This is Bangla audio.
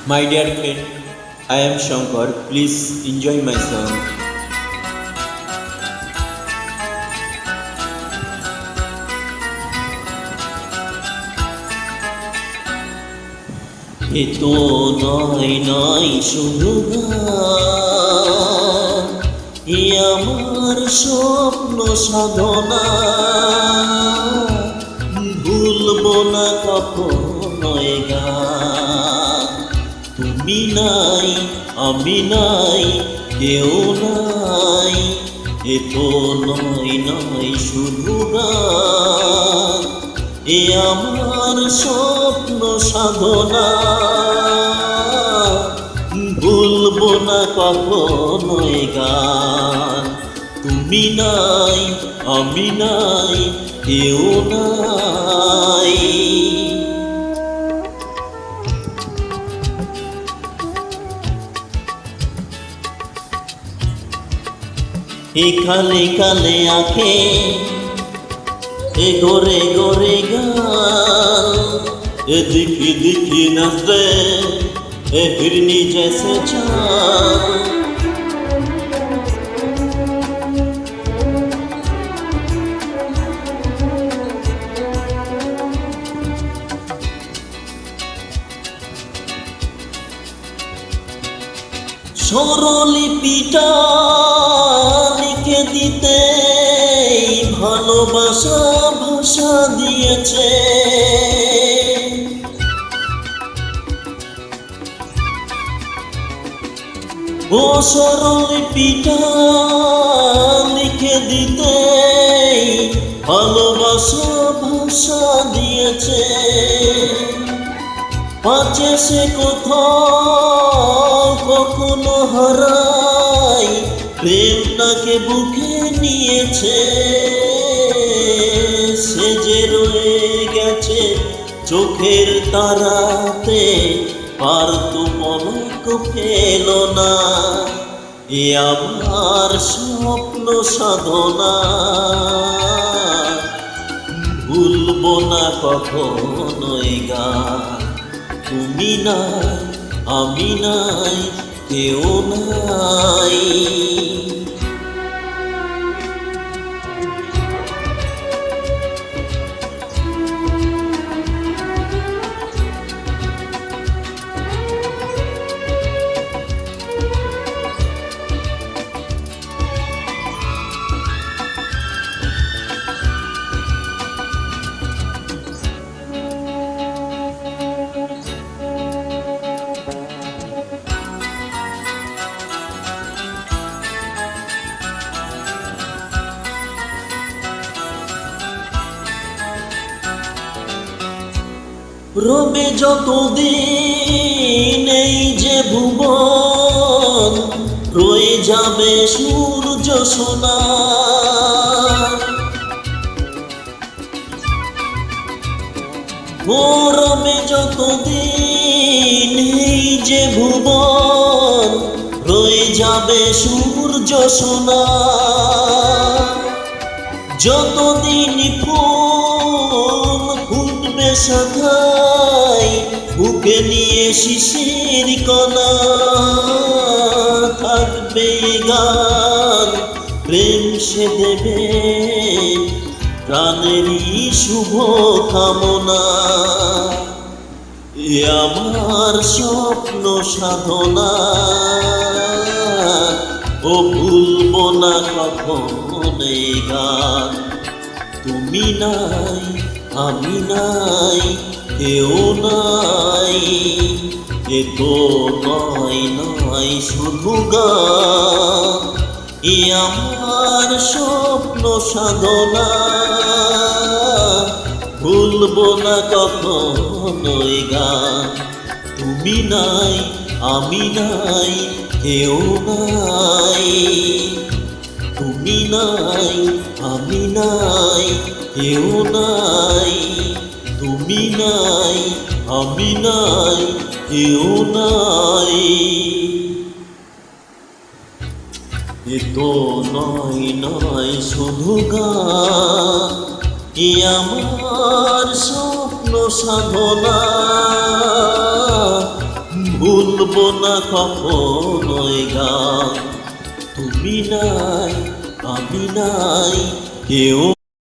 My dear friend, I am Shankar. Please enjoy my song. এ তো নয় শুধু গান, এ আমার স্বপ্ন সাধনা। ভুলবো না কখনো এ গান। তুমি নাই, আমি নাই, কেউ নাই। এ তো নয় শুধু গান, এ আমার স্বপ্ন সাধনা। ভুলবো না কখনো এ গান। তুমি নাই, আমি নাই, কেউ নাই। এ কালে কালে আঁখে, এ গোরে গোরে গাল, এ দিখি দিখি नजरे, ए हिरनी जैसे चाल। স্বরলিপিটা লিখে দিতে ভালোবাসা ভাষা দিয়েছে। ও স্বরলিপিটা লিখে দিতে ভালোবাসা ভাষা দিয়েছে। পাচ্ছে সে কোথাও কখনো হারাই, প্রেমটাকে বুকে নিয়েছে। সে যে রয়ে গেছে চোখের তারাতে, পারতো পলক ফেল না। এ আমার স্বপ্ন সাধনা। ভুলবো না কখনো এ গান। তুমি নাই, আমি নাই, কেউ নাই। রবে যতদিন এই যে ভুবন, রয়ে যাবে সূর্য সোনা। ও রবে যতদিন এই যে ভুবন, রয়ে যাবে সূর্য সোনা। যতদিন ফুল ফুটবে শাখায়, বুকে নিয়ে শিশির কণা। থাকবে গান, প্রেম সে দেবে প্রাণেরই শুভ কামনা। এ আমার স্বপ্ন সাধনা। ও ভুলবো না কখনো এ গান। তুমি নাই, আমি নাই, কেউ নাই। এ তো নয় শুধু গান, এ আমার স্বপ্ন সাধনা। ভুলবো না কখনো এ গান। তুমি নাই, আমি নাই, কেউ নাই। তুমি নাই, আমি নাই, কেউ নাই। তুমি নাই, আমি নাই, কেউ নাই। এ তো নয় শুধু গান, এ আমার স্বপ্ন সাধনা। ভুলবো না কখনোই গান। তুমি নাই, আমি নাই, কেউ